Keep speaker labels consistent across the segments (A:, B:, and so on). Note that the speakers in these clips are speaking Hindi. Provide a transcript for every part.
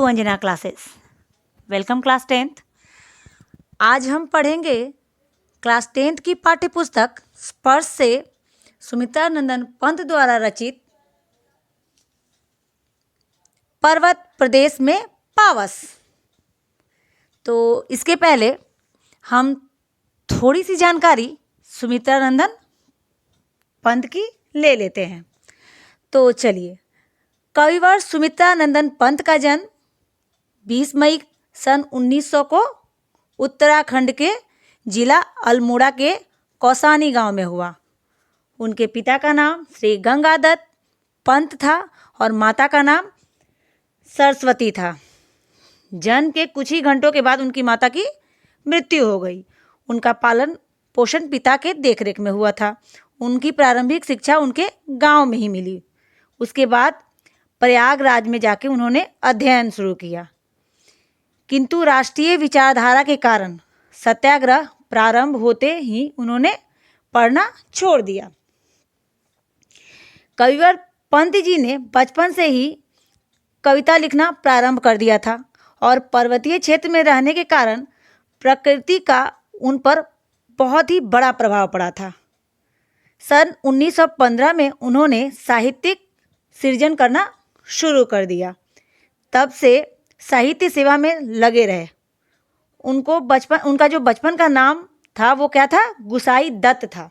A: Anjana classes. Welcome class 10th। आज हम पढ़ेंगे क्लास 10th की पाठ्य पुस्तक स्पर्श से सुमित्रानंदन पंत द्वारा रचित पर्वत प्रदेश में पावस। तो इसके पहले हम थोड़ी सी जानकारी सुमित्रानंदन पंत की ले लेते हैं। तो चलिए, कविवर सुमित्रानंदन पंत का जन्म 20 मई सन 1900 को उत्तराखंड के जिला अल्मोड़ा के कौसानी गांव में हुआ। उनके पिता का नाम श्री गंगादत्त पंत था और माता का नाम सरस्वती था। जन्म के कुछ ही घंटों के बाद उनकी माता की मृत्यु हो गई। उनका पालन पोषण पिता के देखरेख में हुआ था। उनकी प्रारंभिक शिक्षा उनके गांव में ही मिली। उसके बाद प्रयागराज में जाके उन्होंने अध्ययन शुरू किया, किंतु राष्ट्रीय विचारधारा के कारण सत्याग्रह प्रारंभ होते ही उन्होंने पढ़ना छोड़ दिया। कविवर पंत जी ने बचपन से ही कविता लिखना प्रारंभ कर दिया था और पर्वतीय क्षेत्र में रहने के कारण प्रकृति का उन पर बहुत ही बड़ा प्रभाव पड़ा था। सन 1915 में उन्होंने साहित्यिक सृजन करना शुरू कर दिया। तब से साहित्य सेवा में लगे रहे। उनका जो बचपन का नाम था वो क्या था? गुसाई दत्त था।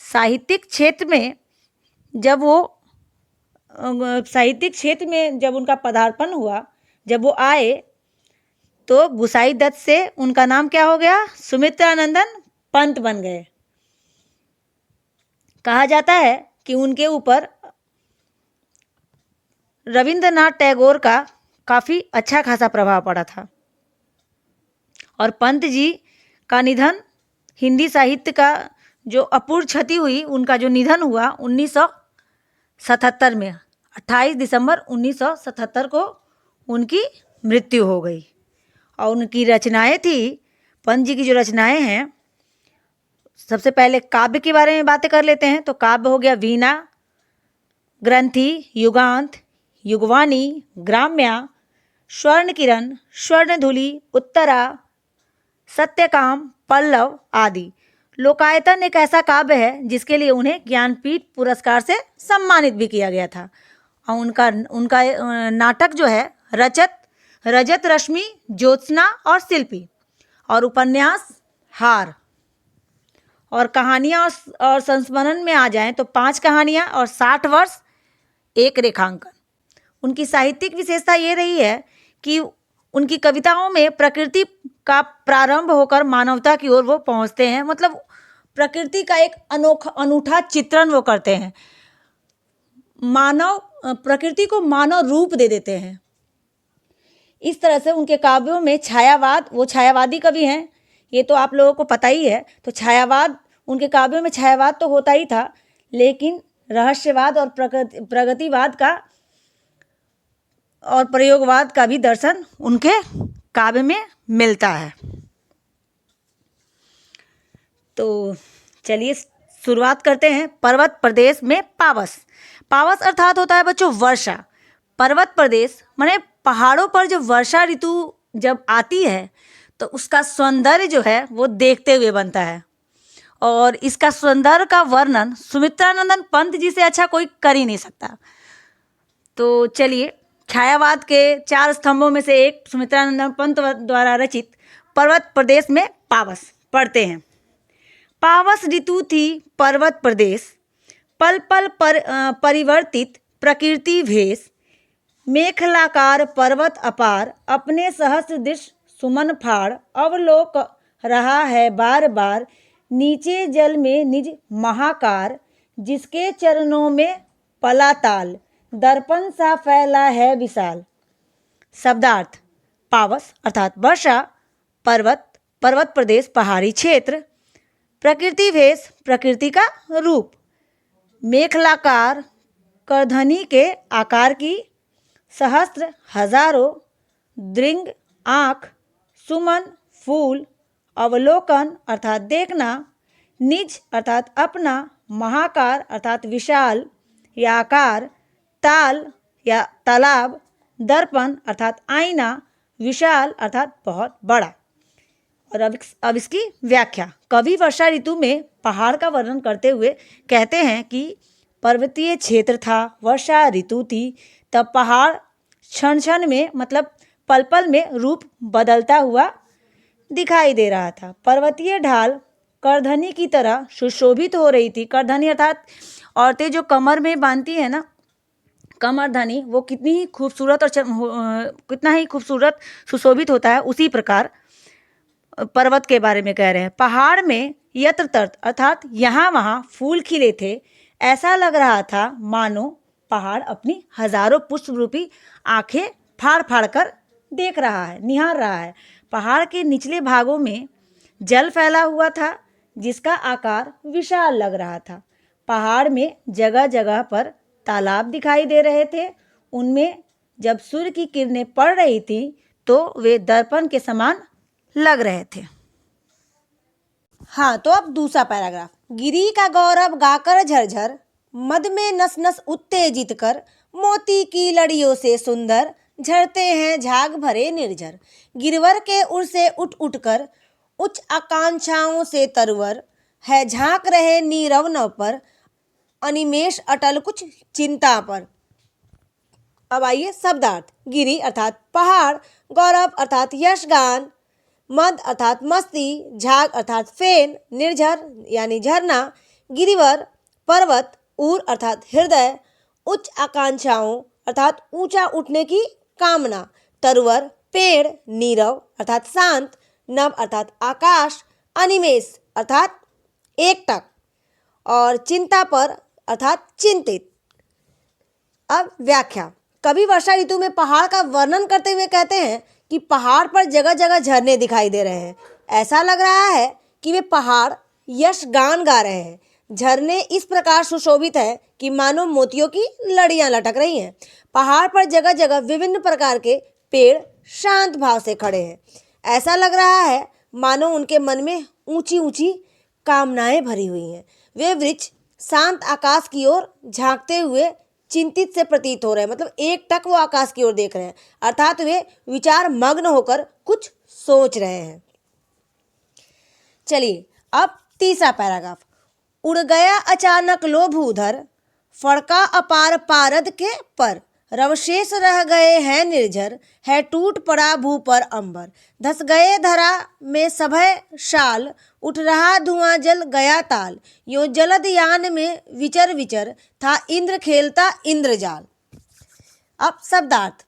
A: साहित्यिक क्षेत्र में जब उनका पदार्पण हुआ, जब वो आए, तो गुसाई दत्त से उनका नाम क्या हो गया? सुमित्रानंदन पंत बन गए। कहा जाता है कि उनके ऊपर रविंद्रनाथ टैगोर का काफ़ी अच्छा खासा प्रभाव पड़ा था। और पंत जी का निधन, हिंदी साहित्य का जो अपूर्व क्षति हुई, उनका जो निधन हुआ 1977 में, 28 दिसंबर 1977 को उनकी मृत्यु हो गई। और उनकी रचनाएं थी, पंत जी की जो रचनाएं हैं, सबसे पहले काव्य के बारे में बातें कर लेते हैं। तो काव्य हो गया वीणा, ग्रंथि, युगांत, युगवाणी, ग्राम्या, स्वर्ण किरण, स्वर्णधुली, उत्तरा, सत्यकाम, पल्लव आदि। लोकायतन एक ऐसा काव्य है जिसके लिए उन्हें ज्ञानपीठ पुरस्कार से सम्मानित भी किया गया था। और उनका नाटक जो है रजत रश्मि, ज्योत्सना और शिल्पी, और उपन्यास हार, और कहानियाँ और संस्मरण में आ जाएं तो 5 कहानियाँ और 60 वर्ष एक रेखांकन। उनकी साहित्यिक विशेषता ये रही है कि उनकी कविताओं में प्रकृति का प्रारंभ होकर मानवता की ओर वो पहुंचते हैं। मतलब प्रकृति का एक अनूठा चित्रण वो करते हैं। प्रकृति को मानव रूप दे देते हैं। इस तरह से उनके काव्यों में छायावाद, वो छायावादी कवि हैं, ये तो आप लोगों को पता ही है। तो छायावाद, उनके काव्यों में छायावाद तो होता ही था, लेकिन रहस्यवाद और प्रगतिवाद का और प्रयोगवाद का भी दर्शन उनके काव्य में मिलता है। तो चलिए शुरुआत करते हैं। पर्वत प्रदेश में पावस। पावस अर्थात होता है बच्चों वर्षा। पर्वत प्रदेश माने पहाड़ों पर जब वर्षा ऋतु जब आती है तो उसका सौंदर्य जो है वो देखते हुए बनता है। और इसका सौंदर्य का वर्णन सुमित्रानंदन पंत जी से अच्छा कोई कर ही नहीं सकता। तो चलिए, छायावाद के 4 स्तंभों में से एक सुमित्रानंदन पंत द्वारा रचित पर्वत प्रदेश में पावस पढ़ते हैं। पावस ऋतु थी पर्वत प्रदेश, पल पल परिवर्तित प्रकृति भेष, मेखलाकार पर्वत अपार, अपने सहस्र दिश सुमन फाड़, अवलोक रहा है बार बार, नीचे जल में निज महाकार, जिसके चरणों में पला ताल, दर्पण सा फैला है विशाल। शब्दार्थ: पावस अर्थात वर्षा, पर्वत प्रदेश पहाड़ी क्षेत्र, प्रकृति भेष प्रकृति का रूप, मेखलाकार करधनी के आकार की, सहस्त्र हजारों, दृंग आँख, सुमन फूल, अवलोकन अर्थात देखना, निज अर्थात अपना, महाकार अर्थात विशाल या आकार, ताल या तालाब, दर्पण अर्थात आईना, विशाल अर्थात बहुत बड़ा। और अब इसकी व्याख्या। कवि वर्षा ऋतु में पहाड़ का वर्णन करते हुए कहते हैं कि पर्वतीय क्षेत्र था, वर्षा ऋतु थी, तब पहाड़ क्षण क्षण में मतलब पल पल में रूप बदलता हुआ दिखाई दे रहा था। पर्वतीय ढाल करधनी की तरह सुशोभित हो रही थी। करधनी अर्थात औरतें जो कमर में बांधती है ना, कमरधनी, वो कितनी ही खूबसूरत और कितना ही खूबसूरत सुशोभित होता है, उसी प्रकार पर्वत के बारे में कह रहे हैं। पहाड़ में यत्र तत्र अर्थात यहाँ वहाँ फूल खिले थे। ऐसा लग रहा था मानो पहाड़ अपनी हजारों पुष्प रूपी आंखें फाड़ फाड़ कर देख रहा है, निहार रहा है। पहाड़ के निचले भागों में जल फैला हुआ था जिसका आकार विशाल लग रहा था। पहाड़ में जगह जगह पर तालाब दिखाई दे रहे थे। उनमें जब सूर्य की किरणें पड़ रही थी तो वे दर्पण के समान लग रहे थे। हाँ, तो अब दूसरा पैराग्राफ। गिरी का गौरव गाकर झरझर, मद में नस नस उत्तेजित कर, मोती की लड़ियों से सुंदर झरते हैं झाग भरे निर्झर। गिरवर के उर से उठ उठ कर, उच्च आकांक्षाओं से तरवर है, झांक रहे नीरव नव पर, अनिमेष अटल कुछ चिंता पर। अब आइए शब्दार्थ। गिरी अर्थात पहाड़, गौरव अर्थात यशगान, मद अर्थात मस्ती, झाग अर्थात फेन, निर्झर यानी झरना, गिरिवर पर्वत, उर अर्थात हृदय, उच्च आकांक्षाओं अर्थात ऊंचा उठने की कामना, तरवर पेड़, नीरव अर्थात शांत, नभ अर्थात आकाश, अनिमेष अर्थात एकटक, और चिंता पर अर्थात चिंतित। अब व्याख्या। कवि वर्षा ऋतु में पहाड़ का वर्णन करते हुए कहते हैं कि पहाड़ पर जगह जगह झरने दिखाई दे रहे हैं। ऐसा लग रहा है कि वे पहाड़ यश गान गा रहे हैं। झरने इस प्रकार सुशोभित है कि मानो मोतियों की लड़ियां लटक रही हैं। पहाड़ पर जगह जगह विभिन्न प्रकार के पेड़ शांत भाव से खड़े हैं। ऐसा लग रहा है मानो उनके मन में ऊंची ऊंची कामनाएं भरी हुई हैं। वे वृक्ष शांत आकाश की ओर झांकते हुए चिंतित से प्रतीत हो रहे हैं, मतलब एक टक वो आकाश की ओर देख रहे हैं, अर्थात वे विचार मग्न होकर कुछ सोच रहे हैं। चलिए अब तीसरा पैराग्राफ। उड़ गया अचानक लोभ उधर, फड़का अपार पारद के पर, रवशेष रह गए हैं निर्झर, है टूट पड़ा भू पर अंबर, धस गए धरा में सभय शाल, उठ रहा धुआं जल गया ताल, यो जलद यान में विचर विचर, था इंद्र खेलता इंद्रजाल। अब शब्दार्थ।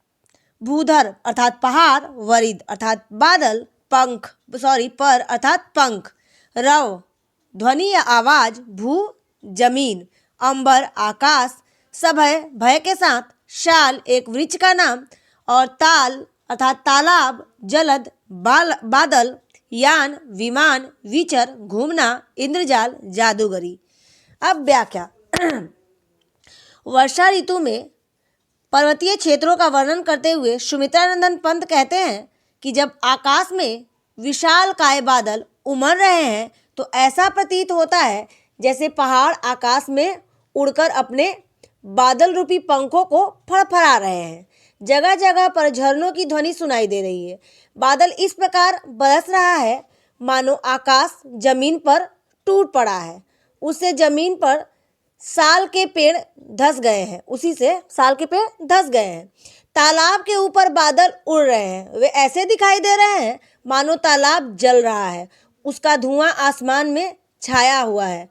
A: भूधर अर्थात पहाड़, वरिद अर्थात बादल, पर अर्थात पंख, रव ध्वनि या आवाज, भू जमीन, अंबर आकाश, सभय भय के साथ, शाल एक वृक्ष का नाम, और ताल अर्थात तालाब, जलद बादल, यान विमान, विचर घूमना, इंद्रजाल जादूगरी। अब व्याख्या। वर्षा ऋतु में पर्वतीय क्षेत्रों का वर्णन करते हुए सुमित्रानंदन पंत कहते हैं कि जब आकाश में विशाल काय बादल उमड़ रहे हैं तो ऐसा प्रतीत होता है जैसे पहाड़ आकाश में उड़कर अपने बादल रूपी पंखों को फड़फड़ा रहे हैं। जगह जगह पर झरनों की ध्वनि सुनाई दे रही है। बादल इस प्रकार बरस रहा है मानो आकाश जमीन पर टूट पड़ा है। उससे जमीन पर साल के पेड़ धस गए हैं, उसी से साल के पेड़ धस गए हैं। तालाब के ऊपर बादल उड़ रहे हैं, वे ऐसे दिखाई दे रहे हैं मानो तालाब जल रहा है, उसका धुआं आसमान में छाया हुआ है।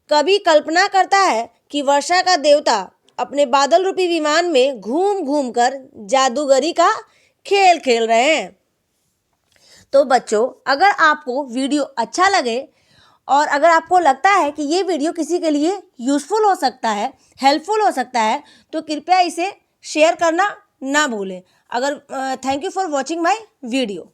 A: कवि कल्पना करता है कि वर्षा का देवता अपने बादल रूपी विमान में घूम घूम कर जादूगरी का खेल खेल रहे हैं। तो बच्चों, अगर आपको वीडियो अच्छा लगे और अगर आपको लगता है कि ये वीडियो किसी के लिए यूज़फुल हो सकता है, हेल्पफुल हो सकता है, तो कृपया इसे शेयर करना ना भूलें। Thank you for watching my video.